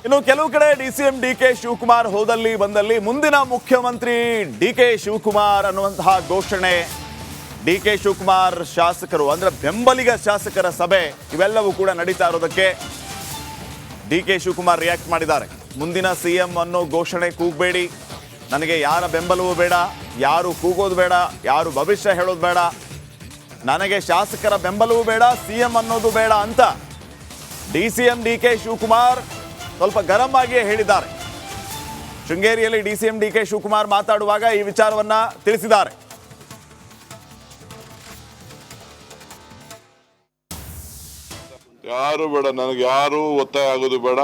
ಇನ್ನು ಕೆಲವು ಕಡೆ ಡಿಸಿಎಂ ಡಿಕೆ ಶಿವಕುಮಾರ್ ಹೋದಲ್ಲಿ ಬಂದಲ್ಲಿ ಮುಂದಿನ ಮುಖ್ಯಮಂತ್ರಿ ಡಿಕೆ ಶಿವಕುಮಾರ್ ಅನ್ನುವಂತಹ ಘೋಷಣೆ, ಡಿಕೆ ಶಿವಕುಮಾರ್ ಶಾಸಕರು ಅಂದ್ರೆ ಬೆಂಬಲಿಗ ಶಾಸಕರ ಸಭೆ ಇವೆಲ್ಲವೂ ಕೂಡ ನಡೀತಾ ಇರೋದಕ್ಕೆ ಡಿಕೆ ಶಿವಕುಮಾರ್ ರಿಯಾಕ್ಟ್ ಮಾಡಿದ್ದಾರೆ. ಮುಂದಿನ ಸಿಎಂ ಅನ್ನೋ ಘೋಷಣೆ ಕೂಗಬೇಡಿ, ನನಗೆ ಯಾರ ಬೆಂಬಲವೂ ಬೇಡ, ಯಾರು ಕೂಗೋದು ಬೇಡ, ಯಾರು ಭವಿಷ್ಯ ಹೇಳೋದು ಬೇಡ, ನನಗೆ ಶಾಸಕರ ಬೆಂಬಲವೂ ಬೇಡ, ಸಿಎಂ ಅನ್ನೋದು ಬೇಡ ಅಂತ ಡಿಸಿಎಂ ಡಿಕೆ ಶಿವಕುಮಾರ್ ಸ್ವಲ್ಪ ಗರಂ ಆಗಿಯೇ ಹೇಳಿದ್ದಾರೆ. ಶೃಂಗೇರಿಯಲ್ಲಿ ಡಿಸಿಎಂ ಡಿಕೆ ಶಿವಕುಮಾರ್ ಮಾತಾಡುವಾಗ ಈ ವಿಚಾರವನ್ನ ತಿಳಿಸಿದ್ದಾರೆ. ಯಾರು ಬೇಡ, ನನಗೆ ಯಾರು ಒತ್ತಾಯ ಆಗೋದು ಬೇಡ,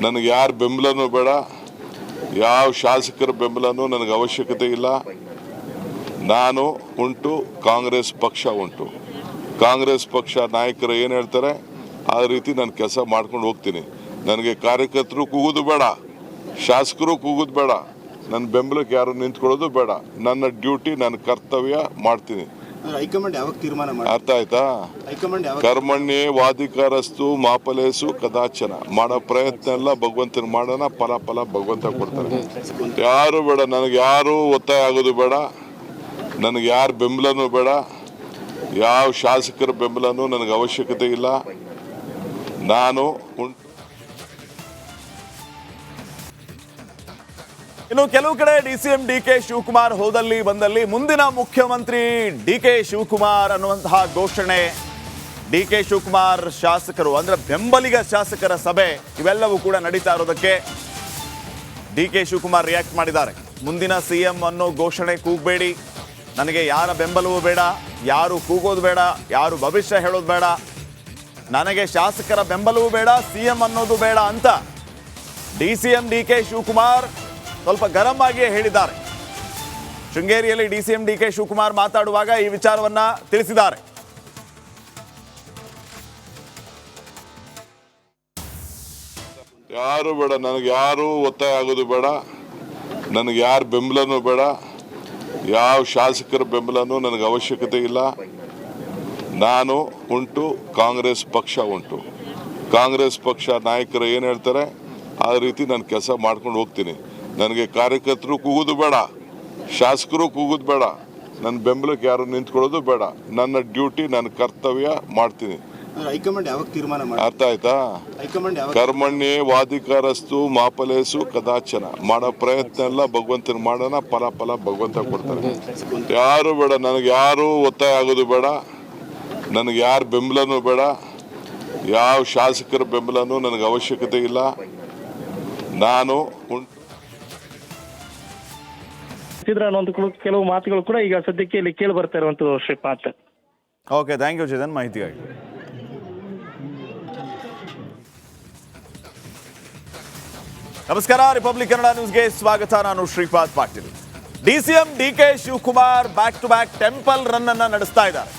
ನನಗೆ ಯಾರ ಬೆಂಬಲನೂ ಬೇಡ, ಯಾವ ಶಾಸಕರ ಬೆಂಬಲನೂ ನನಗೆ ಅವಶ್ಯಕತೆ ಇಲ್ಲ. ನಾನು ಉಂಟು, ಕಾಂಗ್ರೆಸ್ ಪಕ್ಷ ಉಂಟು. ಕಾಂಗ್ರೆಸ್ ಪಕ್ಷ ನಾಯಕರು ಏನು ಹೇಳ್ತಾರೆ ಆ ರೀತಿ ನಾನು ಕೆಲಸ ಮಾಡ್ಕೊಂಡು ಹೋಗ್ತೀನಿ. ನನಗೆ ಕಾರ್ಯಕರ್ತರು ಕೂಗೋದು ಬೇಡ, ಶಾಸಕರು ಕೂಗೋದು ಬೇಡ, ನನ್ನ ಬೆಂಬಲಕ್ಕೆ ಯಾರು ನಿಂತ್ಕೊಳ್ಳೋದು ಬೇಡ. ನನ್ನ ಡ್ಯೂಟಿ, ನನ್ನ ಕರ್ತವ್ಯ ಮಾಡ್ತೀನಿ. ಹೈಕಮಾಂಡ್ ಯಾವಾಗ ತೀರ್ಮಾನ ಮಾಡಿ? ಅರ್ಥ ಆಯ್ತಾ? ಕರ್ಮಣ್ಯೇ ವಾಧಿಕಾರಸ್ತು ಮಾಫಲೇಸು ಕದಾಚನ. ಮಾಡೋ ಪ್ರಯತ್ನ ಎಲ್ಲ ಭಗವಂತನ ಮಾಡೋಣ, ಫಲ ಭಗವಂತ ಕೊಡ್ತಾರೆ. ಯಾರು ಬೇಡ, ನನಗೆ ಯಾರು ಒತ್ತಾಯ ಆಗೋದು ಬೇಡ, ನನಗೆ ಯಾರ ಬೆಂಬಲನೂ ಬೇಡ, ಯಾವ ಶಾಸಕರ ಬೆಂಬಲನೂ ನನಗೆ ಅವಶ್ಯಕತೆ ಇಲ್ಲ. ನಾನು ಉಂಟು. ಇನ್ನು ಕೆಲವು ಕಡೆ ಡಿಸಿಎಂ ಡಿಕೆ ಶಿವಕುಮಾರ್ ಹೋದಲ್ಲಿ ಬಂದಲ್ಲಿ ಮುಂದಿನ ಮುಖ್ಯಮಂತ್ರಿ ಡಿಕೆ ಶಿವಕುಮಾರ್ ಅನ್ನುವಂತಹ ಘೋಷಣೆ, ಡಿಕೆ ಶಿವಕುಮಾರ್ ಶಾಸಕರು ಅಂದ್ರೆ ಬೆಂಬಲಿಗ ಶಾಸಕರ ಸಭೆ ಇವೆಲ್ಲವೂ ಕೂಡ ನಡೀತಾ ಇರೋದಕ್ಕೆ ಡಿಕೆ ಶಿವಕುಮಾರ್ ರಿಯಾಕ್ಟ್ ಮಾಡಿದ್ದಾರೆ. ಮುಂದಿನ ಸಿಎಂ ಅನ್ನೋ ಘೋಷಣೆ ಕೂಗಬೇಡಿ, ನನಗೆ ಯಾರ ಬೆಂಬಲವೂ ಬೇಡ, ಯಾರು ಕೂಗೋದು ಬೇಡ, ಯಾರು ಭವಿಷ್ಯ ಹೇಳೋದು ಬೇಡ, ನನಗೆ ಶಾಸಕರ ಬೆಂಬಲವೂ ಬೇಡ, ಸಿಎಂ ಅನ್ನೋದು ಬೇಡ ಅಂತ ಡಿಸಿಎಂ ಡಿಕೆ ಶಿವಕುಮಾರ್ ಸ್ವಲ್ಪ ಗರಂ ಆಗಿಯೇ ಹೇಳಿದ್ದಾರೆ. ಶೃಂಗೇರಿಯಲ್ಲಿ ಡಿಸಿಎಂ ಡಿಕೆ ಶಿವಕುಮಾರ್ ಮಾತಾಡುವಾಗ ಈ ವಿಚಾರವನ್ನ ತಿಳಿಸಿದ್ದಾರೆ. ಯಾರು ಬೇಡ, ನನಗೆ ಯಾರು ಒತ್ತಾಯ ಆಗೋದು ಬೇಡ, ನನಗೆ ಯಾರ ಬೆಂಬಲನೂ ಬೇಡ, ಯಾವ ಶಾಸಕರ ಬೆಂಬಲನೂ ನನಗೆ ಅವಶ್ಯಕತೆ ಇಲ್ಲ. ನಾನು ಉಂಟು, ಕಾಂಗ್ರೆಸ್ ಪಕ್ಷ ಉಂಟು. ಕಾಂಗ್ರೆಸ್ ಪಕ್ಷ ನಾಯಕರು ಏನು ಹೇಳ್ತಾರೆ ಆ ರೀತಿ ನಾನು ಕೆಲಸ ಮಾಡ್ಕೊಂಡು ಹೋಗ್ತೀನಿ. ನನಗೆ ಕಾರ್ಯಕರ್ತರು ಕೂಗೋದು ಬೇಡ, ಶಾಸಕರು ಕೂಗೋದು ಬೇಡ, ನನ್ನ ಬೆಂಬಲಕ್ಕೆ ಯಾರು ನಿಂತ್ಕೊಳ್ಳೋದು ಬೇಡ. ನನ್ನ ಡ್ಯೂಟಿ, ನನ್ನ ಕರ್ತವ್ಯ ಮಾಡ್ತೀನಿ. ಹೈಕಮಾಂಡ್ ಯಾವಾಗ ತೀರ್ಮಾನ ಮಾಡಿ? ಅರ್ಥ ಆಯ್ತಾ? ಕರ್ಮಣ್ಯೇ ವಾಧಿಕಾರಸ್ತು ಮಾಫಲೇಸು ಕದಾಚನ. ಮಾಡೋ ಪ್ರಯತ್ನ ಎಲ್ಲ ಭಗವಂತನ ಮಾಡೋಣ, ಫಲ ಭಗವಂತ ಕೊಡ್ತಾರೆ. ಯಾರು ಬೇಡ, ನನಗೆ ಯಾರು ಒತ್ತಾಯ ಆಗೋದು ಬೇಡ, ನನಗೆ ಯಾರ ಬೆಂಬಲನೂ ಬೇಡ, ಯಾವ ಶಾಸಕರ ಬೆಂಬಲನೂ ನನಗೆ ಅವಶ್ಯಕತೆ ಇಲ್ಲ. ನಾನು ಉಂಟು. ಅನ್ನುವಂಥ ಕೆಲವು ಮಾತುಗಳು ಕೂಡ ಈಗ ಸದ್ಯಕ್ಕೆ ಇಲ್ಲಿ ಕೇಳಿ ಬರ್ತಾ ಇರುವಂತದ್ದು Shripath. Okay, thank you Chetan ಮಾಹಿತಿಗಾಗಿ. ನಮಸ್ಕಾರ, ರಿಪಬ್ಲಿಕ್ ಕನ್ನಡ ನ್ಯೂಸ್ಗೆ ಸ್ವಾಗತ. ನಾನು Shripath Patil. DCM DK Shivakumar back to back temple run ಅನ್ನ ನಡೆಸ್ತಾ ಇದ್ದಾರೆ.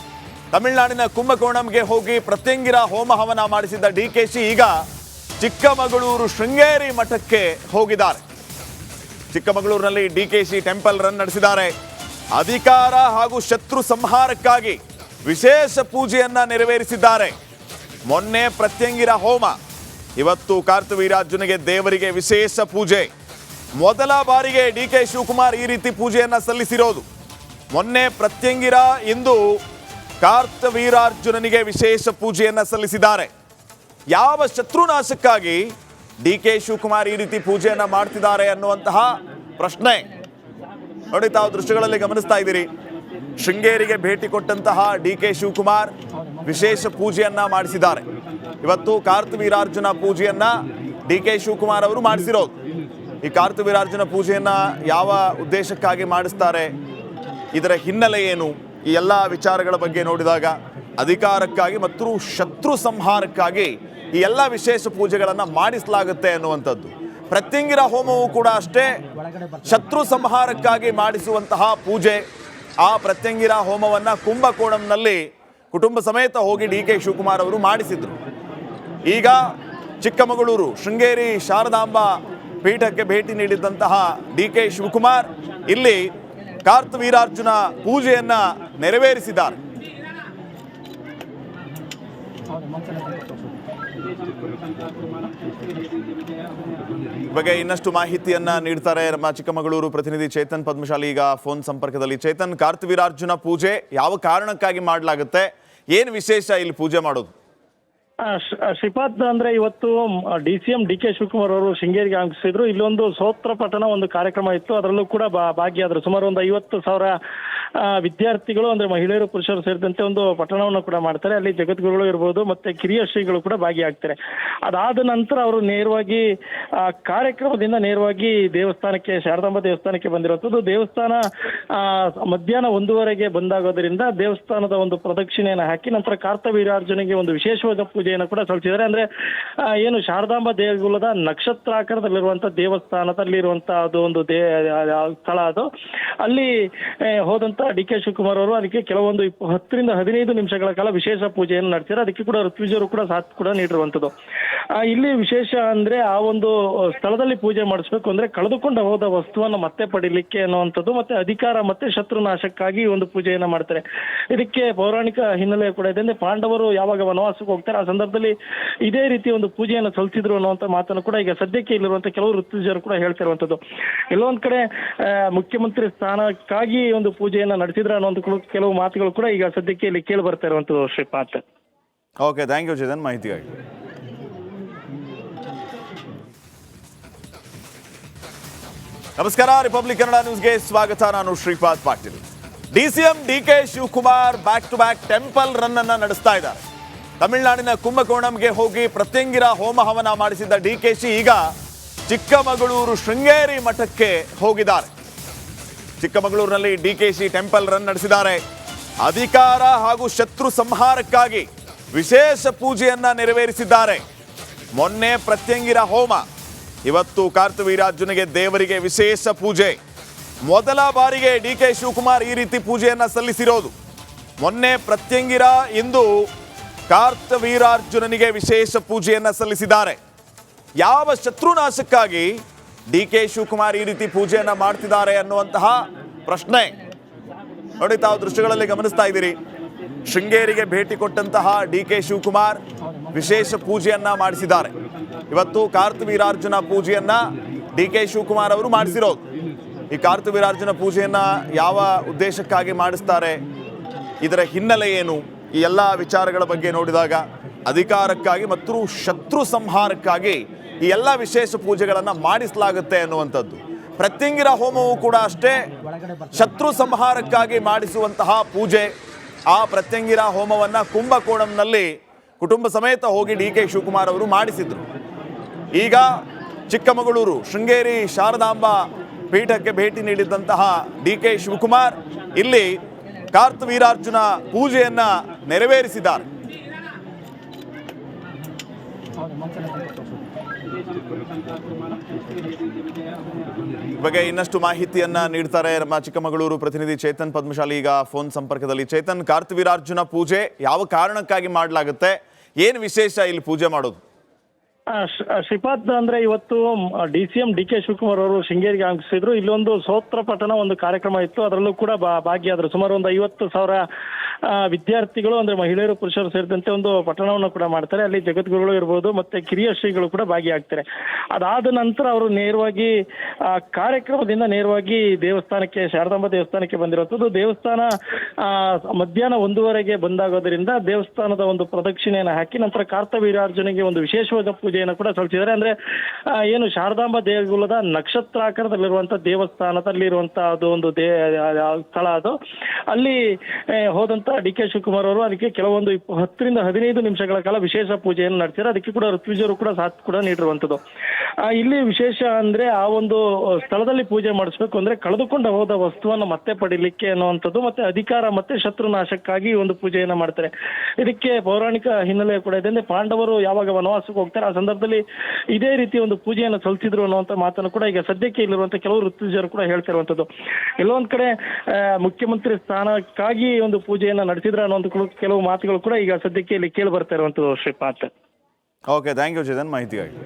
ತಮಿಳುನಾಡಿನ ಕುಂಭಕೋಣಂಗೆ ಹೋಗಿ ಪ್ರತ್ಯಂಗಿರ ಹೋಮ ಹವನ ಮಾಡಿಸಿದ್ದ ಡಿಕೆಶಿ ಈಗ ಚಿಕ್ಕಮಗಳೂರು ಶೃಂಗೇರಿ ಮಠಕ್ಕೆ ಹೋಗಿದ್ದಾರೆ. ಚಿಕ್ಕಮಗಳೂರಿನಲ್ಲಿ ಡಿಕೆಶಿ ಟೆಂಪಲ್ ರನ್ ನಡೆಸಿದ್ದಾರೆ. ಅಧಿಕಾರ ಹಾಗೂ ಶತ್ರು ಸಂಹಾರಕ್ಕಾಗಿ ವಿಶೇಷ ಪೂಜೆಯನ್ನ ನೆರವೇರಿಸಿದ್ದಾರೆ. ಮೊನ್ನೆ ಪ್ರತ್ಯಂಗಿರ ಹೋಮ, ಇವತ್ತು ಕಾರ್ತವೀರಾರ್ಜುನಿಗೆ ದೇವರಿಗೆ ವಿಶೇಷ ಪೂಜೆ. ಮೊದಲ ಬಾರಿಗೆ ಡಿಕೆ ಶಿವಕುಮಾರ್ ಈ ರೀತಿ ಪೂಜೆಯನ್ನ ಸಲ್ಲಿಸಿರೋದು. ಮೊನ್ನೆ ಪ್ರತ್ಯಂಗಿರ, ಇಂದು ಕಾರ್ತವೀರಾರ್ಜುನನಿಗೆ ವಿಶೇಷ ಪೂಜೆಯನ್ನ ಸಲ್ಲಿಸಿದ್ದಾರೆ. ಯಾವ ಶತ್ರುನಾಶಕ್ಕಾಗಿ ಡಿಕೆ ಶಿವಕುಮಾರ್ ಈ ರೀತಿ ಪೂಜೆಯನ್ನ ಮಾಡ್ತಿದ್ದಾರೆ ಅನ್ನುವಂತಹ ಪ್ರಶ್ನೆ ನೋಡಿ, ತಾವು ದೃಶ್ಯಗಳಲ್ಲಿ ಗಮನಿಸ್ತಾ ಇದ್ದೀರಿ. ಶೃಂಗೇರಿಗೆ ಭೇಟಿ ಕೊಟ್ಟಂತಹ ಡಿಕೆ ಶಿವಕುಮಾರ್ ವಿಶೇಷ ಪೂಜೆಯನ್ನ ಮಾಡಿಸಿದ್ದಾರೆ. ಇವತ್ತು ಕಾರ್ತವೀರಾರ್ಜುನ ಪೂಜೆಯನ್ನ ಡಿಕೆ ಶಿವಕುಮಾರ್ ಅವರು ಮಾಡಿಸಿರೋದು. ಈ ಕಾರ್ತವೀರಾರ್ಜುನ ಪೂಜೆಯನ್ನ ಯಾವ ಉದ್ದೇಶಕ್ಕಾಗಿ ಮಾಡಿಸ್ತಾರೆ, ಇದರ ಹಿನ್ನೆಲೆ ಏನು, ಈ ಎಲ್ಲ ವಿಚಾರಗಳ ಬಗ್ಗೆ ನೋಡಿದಾಗ ಅಧಿಕಾರಕ್ಕಾಗಿ ಮತ್ತು ಶತ್ರು ಸಂಹಾರಕ್ಕಾಗಿ ಈ ಎಲ್ಲ ವಿಶೇಷ ಪೂಜೆಗಳನ್ನು ಮಾಡಿಸಲಾಗುತ್ತೆ ಅನ್ನುವಂಥದ್ದು. ಪ್ರತ್ಯಂಗಿರ ಹೋಮವು ಕೂಡ ಅಷ್ಟೇ ಶತ್ರು ಸಂಹಾರಕ್ಕಾಗಿ ಮಾಡಿಸುವಂತಹ ಪೂಜೆ. ಆ ಪ್ರತ್ಯಂಗಿರ ಹೋಮವನ್ನು ಕುಂಭಕೋಣಂನಲ್ಲಿ ಕುಟುಂಬ ಸಮೇತ ಹೋಗಿ ಡಿಕೆ ಶಿವಕುಮಾರ್ ಅವರು ಮಾಡಿಸಿದ್ರು. ಈಗ ಚಿಕ್ಕಮಗಳೂರು ಶೃಂಗೇರಿ ಶಾರದಾಂಬ ಪೀಠಕ್ಕೆ ಭೇಟಿ ನೀಡಿದಂತಹ ಡಿಕೆ ಶಿವಕುಮಾರ್ ಇಲ್ಲಿ ಕಾರ್ತವೀರಾರ್ಜುನ ಪೂಜೆಯನ್ನ ನೆರವೇರಿಸಿದ್ದಾರೆ. ಈ ಬಗ್ಗೆ ಇನ್ನಷ್ಟು ಮಾಹಿತಿಯನ್ನ ನೀಡ್ತಾರೆ ನಮ್ಮ ಚಿಕ್ಕಮಗಳೂರು ಪ್ರತಿನಿಧಿ ಚೇತನ್ ಪದ್ಮಶಾಲಿ ಈಗ ಫೋನ್ ಸಂಪರ್ಕದಲ್ಲಿ. ಚೇತನ್, ಕಾರ್ತವೀರಾರ್ಜುನ ಪೂಜೆ ಯಾವ ಕಾರಣಕ್ಕಾಗಿ ಮಾಡಲಾಗುತ್ತೆ, ಏನು ವಿಶೇಷ ಇಲ್ಲಿ ಪೂಜೆ ಮಾಡೋದು? ಶ್ರೀಪಾದ್, ಅಂದ್ರೆ ಇವತ್ತು DCM DK ಶಿವಕುಮಾರ್ ಅವರು ಶೃಂಗೇರಿಗೆ ಆಗಮಿಸಿದ್ರು. ಇಲ್ಲೊಂದು ಸ್ತೋತ್ರ ಪಠಣ ಒಂದು ಕಾರ್ಯಕ್ರಮ ಇತ್ತು, ಅದರಲ್ಲೂ ಕೂಡ ಭಾಗಿಯಾದ್ರು. ಸುಮಾರು ಒಂದು 50,000 ವಿದ್ಯಾರ್ಥಿಗಳು, ಅಂದ್ರೆ ಮಹಿಳೆಯರು ಪುರುಷರು ಸೇರಿದಂತೆ ಒಂದು ಪಠಣವನ್ನು ಕೂಡ ಮಾಡ್ತಾರೆ. ಅಲ್ಲಿ ಜಗದ್ಗುರುಗಳು ಇರ್ಬೋದು, ಮತ್ತೆ ಕಿರಿಯ ಶ್ರೀಗಳು ಕೂಡ ಭಾಗಿಯಾಗ್ತಾರೆ. ಅದಾದ ನಂತರ ಅವರು ನೇರವಾಗಿ ಕಾರ್ಯಕ್ರಮದಿಂದ ನೇರವಾಗಿ ದೇವಸ್ಥಾನಕ್ಕೆ, ಶಾರದಾಂಬ ದೇವಸ್ಥಾನಕ್ಕೆ ಬಂದಿರುವಂಥದ್ದು. ದೇವಸ್ಥಾನ ಮಧ್ಯಾಹ್ನ 1:15ಗೆ ಬಂದಾಗೋದ್ರಿಂದ ದೇವಸ್ಥಾನದ ಒಂದು ಪ್ರದಕ್ಷಿಣೆಯನ್ನು ಹಾಕಿ ನಂತರ ಕಾರ್ತವೀರಾರ್ಜುನಿಗೆ ಒಂದು ವಿಶೇಷವಾದ ಪೂಜೆಯನ್ನು ಕೂಡ ಸಲ್ಲಿಸಿದ್ದಾರೆ. ಅಂದ್ರೆ ಏನು ಶಾರದಾಂಬ ದೇಗುಲದ ನಕ್ಷತ್ರಾಕಾರದಲ್ಲಿರುವಂತಹ ದೇವಸ್ಥಾನದಲ್ಲಿರುವಂತಹ ಅದು ಒಂದು ಸ್ಥಳ. ಅದು ಅಲ್ಲಿ ಹೋದಂತ DK ಶಿವಕುಮಾರ್ ಅವರು ಅದಕ್ಕೆ ಕೆಲವೊಂದು 10 ರಿಂದ 15 ನಿಮಿಷಗಳ ಕಾಲ ವಿಶೇಷ ಪೂಜೆಯನ್ನು ನಡೆಸಿದ್ದಾರೆ. ಅದಕ್ಕೆ ಕೂಡ ಋತ್ವಿಜರು ಕೂಡ ಸಾಥ್ ಕೂಡ ನೀಡಿರುವಂಥದ್ದು. ಇಲ್ಲಿ ವಿಶೇಷ ಅಂದ್ರೆ ಆ ಒಂದು ಸ್ಥಳದಲ್ಲಿ ಪೂಜೆ ಮಾಡಿಸ್ಬೇಕು ಅಂದ್ರೆ ಕಳೆದುಕೊಂಡು ಹೋದ ವಸ್ತುವನ್ನು ಮತ್ತೆ ಪಡಿಲಿಕ್ಕೆ ಅನ್ನುವಂಥದ್ದು, ಮತ್ತೆ ಅಧಿಕಾರ ಮತ್ತೆ ಶತ್ರುನಾಶಕ್ಕಾಗಿ ಒಂದು ಪೂಜೆಯನ್ನ ಮಾಡ್ತಾರೆ. ಇದಕ್ಕೆ ಪೌರಾಣಿಕ ಹಿನ್ನೆಲೆ ಕೂಡ ಇದೆ. ಅಂದ್ರೆ ಪಾಂಡವರು ಯಾವಾಗ ವನವಾಸಕ್ಕೆ ಹೋಗ್ತಾರೆ ಆ ಸಂದರ್ಭದಲ್ಲಿ ಇದೇ ರೀತಿ ಒಂದು ಪೂಜೆಯನ್ನು ಸಲ್ಲಿಸಿದ್ರು ಅನ್ನುವಂಥ ಮಾತನ್ನು ಕೂಡ ಈಗ ಸದ್ಯಕ್ಕೆ ಇಲ್ಲಿರುವಂತಹ ಕೆಲವು ಋತ್ವಿಜರು ಕೂಡ ಹೇಳ್ತಿರುವಂಥದ್ದು. ಎಲ್ಲೊಂದ್ ಕಡೆ ಮುಖ್ಯಮಂತ್ರಿ ಸ್ಥಾನಕ್ಕಾಗಿ ಒಂದು ಪೂಜೆಯನ್ನ ನಡೆಸಿದ್ರ ಅನ್ನುವಂಥ ಕೆಲವು ಮಾತುಗಳು ಕೂಡ ಈಗ ಸದ್ಯಕ್ಕೆ ಇಲ್ಲಿ ಕೇಳಿ ಬರ್ತಾ ಇರುವಂಥದ್ದು Shripad. Okay, thank you Chetan ಮಾಹಿತಿಗಾಗಿ. ನಮಸ್ಕಾರ, ರಿಪಬ್ಲಿಕ್ ಕನ್ನಡ ನ್ಯೂಸ್ಗೆ ಸ್ವಾಗತ. ನಾನು Shripad Patil. DCM DK Shivakumar back to back temple run ಅನ್ನ ನಡೆಸ್ತಾ ಇದ್ದಾರೆ. ತಮಿಳುನಾಡಿನ ಕುಂಭಕೋಣಂಗೆ ಹೋಗಿ ಪ್ರತ್ಯಂಗಿರ ಹೋಮ ಹವನ ಮಾಡಿಸಿದ್ದ DKC ಈಗ ಚಿಕ್ಕಮಗಳೂರು ಶೃಂಗೇರಿ ಮಠಕ್ಕೆ ಹೋಗಿದ್ದಾರೆ. ಚಿಕ್ಕಮಗಳೂರಿನಲ್ಲಿ DKC ಟೆಂಪಲ್ ರನ್ ನಡೆಸಿದ್ದಾರೆ. ಅಧಿಕಾರ ಹಾಗೂ ಶತ್ರು ಸಂಹಾರಕ್ಕಾಗಿ ವಿಶೇಷ ಪೂಜೆಯನ್ನ ನೆರವೇರಿಸಿದ್ದಾರೆ. ಮೊನ್ನೆ ಪ್ರತ್ಯಂಗಿರ ಹೋಮ, ಇವತ್ತು ಕಾರ್ತವೀರಾರ್ಜುನಿಗೆ ದೇವರಿಗೆ ವಿಶೇಷ ಪೂಜೆ. ಮೊದಲ ಬಾರಿಗೆ DK ಶಿವಕುಮಾರ್ ಈ ರೀತಿ ಪೂಜೆಯನ್ನ ಸಲ್ಲಿಸಿರೋದು. ಮೊನ್ನೆ ಪ್ರತ್ಯಂಗಿರ, ಇಂದು ಕಾರ್ತವೀರಾರ್ಜುನನಿಗೆ ವಿಶೇಷ ಪೂಜೆಯನ್ನ ಸಲ್ಲಿಸಿದ್ದಾರೆ. ಯಾವ ಶತ್ರುನಾಶಕ್ಕಾಗಿ DK ಶಿವಕುಮಾರ್ ಈ ರೀತಿ ಪೂಜೆಯನ್ನ ಮಾಡ್ತಿದ್ದಾರೆ ಅನ್ನುವಂತಹ ಪ್ರಶ್ನೆ ನೋಡಿ, ತಾವು ದೃಶ್ಯಗಳಲ್ಲಿ ಗಮನಿಸ್ತಾ ಇದ್ದೀರಿ. ಶೃಂಗೇರಿಗೆ ಭೇಟಿ ಕೊಟ್ಟಂತಹ DK ಶಿವಕುಮಾರ್ ವಿಶೇಷ ಪೂಜೆಯನ್ನ ಮಾಡಿಸಿದ್ದಾರೆ. ಇವತ್ತು ಕಾರ್ತವೀರಾರ್ಜುನ ಪೂಜೆಯನ್ನ DK ಶಿವಕುಮಾರ್ ಅವರು ಮಾಡಿಸಿರೋದು. ಈ ಕಾರ್ತವೀರಾರ್ಜುನ ಪೂಜೆಯನ್ನ ಯಾವ ಉದ್ದೇಶಕ್ಕಾಗಿ ಮಾಡಿಸ್ತಾರೆ, ಇದರ ಹಿನ್ನೆಲೆ ಏನು, ಈ ಎಲ್ಲ ವಿಚಾರಗಳ ಬಗ್ಗೆ ನೋಡಿದಾಗ ಅಧಿಕಾರಕ್ಕಾಗಿ ಮತ್ತು ಶತ್ರು ಸಂಹಾರಕ್ಕಾಗಿ ಈ ಎಲ್ಲ ವಿಶೇಷ ಪೂಜೆಗಳನ್ನು ಮಾಡಿಸಲಾಗುತ್ತೆ ಅನ್ನುವಂಥದ್ದು. ಪ್ರತ್ಯಂಗಿರ ಹೋಮವು ಕೂಡ ಅಷ್ಟೇ ಶತ್ರು ಸಂಹಾರಕ್ಕಾಗಿ ಮಾಡಿಸುವಂತಹ ಪೂಜೆ. ಆ ಪ್ರತ್ಯಂಗಿರ ಹೋಮವನ್ನು ಕುಂಭಕೋಣಂನಲ್ಲಿ ಕುಟುಂಬ ಸಮೇತ ಹೋಗಿ DK ಶಿವಕುಮಾರ್ ಅವರು ಮಾಡಿಸಿದ್ರು. ಈಗ ಚಿಕ್ಕಮಗಳೂರು ಶೃಂಗೇರಿ ಶಾರದಾಂಬ ಪೀಠಕ್ಕೆ ಭೇಟಿ ನೀಡಿದಂತಹ DK ಶಿವಕುಮಾರ್ ಇಲ್ಲಿ ಕಾರ್ತವೀರಾರ್ಜುನ ಪೂಜೆಯನ್ನ ನೆರವೇರಿಸಿದ್ದಾರೆ. ಈ ಬಗ್ಗೆ ಇನ್ನಷ್ಟು ಮಾಹಿತಿಯನ್ನ ನೀಡ್ತಾರೆ ನಮ್ಮ ಚಿಕ್ಕಮಗಳೂರು ಪ್ರತಿನಿಧಿ ಚೇತನ್ ಪದ್ಮಶಾಲಿ ಈಗ ಫೋನ್ ಸಂಪರ್ಕದಲ್ಲಿ. ಚೇತನ್, ಕಾರ್ತವೀರಾರ್ಜುನ ಪೂಜೆ ಯಾವ ಕಾರಣಕ್ಕಾಗಿ ಮಾಡಲಾಗುತ್ತೆ, ಏನು ವಿಶೇಷ ಇಲ್ಲಿ ಪೂಜೆ ಮಾಡೋದು? ಶ್ರೀಪಾದ್, ಅಂದ್ರೆ ಇವತ್ತು DCM DK ಶಿವಕುಮಾರ್ ಅವರು ಶೃಂಗೇರಿಗೆ ಆಗಮಿಸಿದ್ರು. ಇಲ್ಲೊಂದು ಸ್ತೋತ್ರ ಪಠಣ ಒಂದು ಕಾರ್ಯಕ್ರಮ ಇತ್ತು, ಅದರಲ್ಲೂ ಕೂಡ ಭಾಗಿಯಾದ್ರು. ಸುಮಾರು ಒಂದು 50,000 ವಿದ್ಯಾರ್ಥಿಗಳು, ಅಂದ್ರೆ ಮಹಿಳೆಯರು ಪುರುಷರು ಸೇರಿದಂತೆ ಒಂದು ಪಠಣವನ್ನು ಕೂಡ ಮಾಡ್ತಾರೆ. ಅಲ್ಲಿ ಜಗದ್ಗುರುಗಳು ಇರ್ಬೋದು, ಮತ್ತೆ ಕಿರಿಯ ಶ್ರೀಗಳು ಕೂಡ ಭಾಗಿಯಾಗ್ತಾರೆ. ಅದಾದ ನಂತರ ಅವರು ನೇರವಾಗಿ ಕಾರ್ಯಕ್ರಮದಿಂದ ನೇರವಾಗಿ ದೇವಸ್ಥಾನಕ್ಕೆ, ಶಾರದಾಂಬ ದೇವಸ್ಥಾನಕ್ಕೆ ಬಂದಿರುವಂಥದ್ದು. ದೇವಸ್ಥಾನ ಮಧ್ಯಾಹ್ನ 1:15ಗೆ ಬಂದಾಗೋದ್ರಿಂದ ದೇವಸ್ಥಾನದ ಒಂದು ಪ್ರದಕ್ಷಿಣೆಯನ್ನು ಹಾಕಿ ನಂತರ ಕಾರ್ತವೀರಾರ್ಜುನಿಗೆ ಒಂದು ವಿಶೇಷವಾದ ಪೂಜೆಯನ್ನು ಕೂಡ ಸಲ್ಲಿಸಿದ್ದಾರೆ. ಅಂದ್ರೆ ಏನು ಶಾರದಾಂಬ ದೇಗುಲದ ನಕ್ಷತ್ರಾಕಾರದಲ್ಲಿರುವಂತಹ ದೇವಸ್ಥಾನದಲ್ಲಿರುವಂತಹ ಅದು ಒಂದು ಸ್ಥಳ. ಅದು ಅಲ್ಲಿ ಹೋದಂತ DK ಶಿವಕುಮಾರ್ ಅವರು ಅದಕ್ಕೆ ಕೆಲವೊಂದು 10 ರಿಂದ 15 ನಿಮಿಷಗಳ ಕಾಲ ವಿಶೇಷ ಪೂಜೆಯನ್ನು ನಡೆಸಿದ್ದಾರೆ. ಅದಕ್ಕೆ ಕೂಡ ಋತ್ವಿಜರು ಕೂಡ ಸಾಥ್ ಕೂಡ ನೀಡಿರುವಂಥದ್ದು. ಇಲ್ಲಿ ವಿಶೇಷ ಅಂದ್ರೆ ಆ ಒಂದು ಸ್ಥಳದಲ್ಲಿ ಪೂಜೆ ಮಾಡಿಸ್ಬೇಕು ಅಂದ್ರೆ ಕಳೆದುಕೊಂಡು ಹೋದ ವಸ್ತುವನ್ನು ಮತ್ತೆ ಪಡಿಲಿಕ್ಕೆ ಅನ್ನುವಂಥದ್ದು, ಮತ್ತೆ ಅಧಿಕಾರ ಮತ್ತೆ ಶತ್ರುನಾಶಕ್ಕಾಗಿ ಒಂದು ಪೂಜೆಯನ್ನ ಮಾಡ್ತಾರೆ. ಇದಕ್ಕೆ ಪೌರಾಣಿಕ ಹಿನ್ನೆಲೆ ಕೂಡ ಇದೆ. ಅಂದ್ರೆ ಪಾಂಡವರು ಯಾವಾಗ ವನವಾಸಕ್ಕೆ ಹೋಗ್ತಾರೆ ಆ ಸಂದರ್ಭದಲ್ಲಿ ಇದೇ ರೀತಿ ಒಂದು ಪೂಜೆಯನ್ನು ಸಲ್ಲಿಸಿದ್ರು ಅನ್ನುವಂಥ ಮಾತನ್ನು ಕೂಡ ಈಗ ಸದ್ಯಕ್ಕೆ ಇಲ್ಲಿರುವಂತಹ ಕೆಲವು ಋತ್ವಿಜರು ಕೂಡ ಹೇಳ್ತಿರುವಂಥದ್ದು. ಎಲ್ಲೊಂದ್ ಕಡೆ ಮುಖ್ಯಮಂತ್ರಿ ಸ್ಥಾನಕ್ಕಾಗಿ ಒಂದು ಪೂಜೆಯನ್ನ ನಡೆಸಿದ್ರ ಅನ್ನುವಂಥ ಕೆಲವು ಮಾತುಗಳು ಕೂಡ ಈಗ ಸದ್ಯಕ್ಕೆ ಇಲ್ಲಿ ಕೇಳಿ ಬರ್ತಾ ಇರುವಂಥದ್ದು Shripad. Okay, thank you Chetan ಮಾಹಿತಿಗಾಗಿ.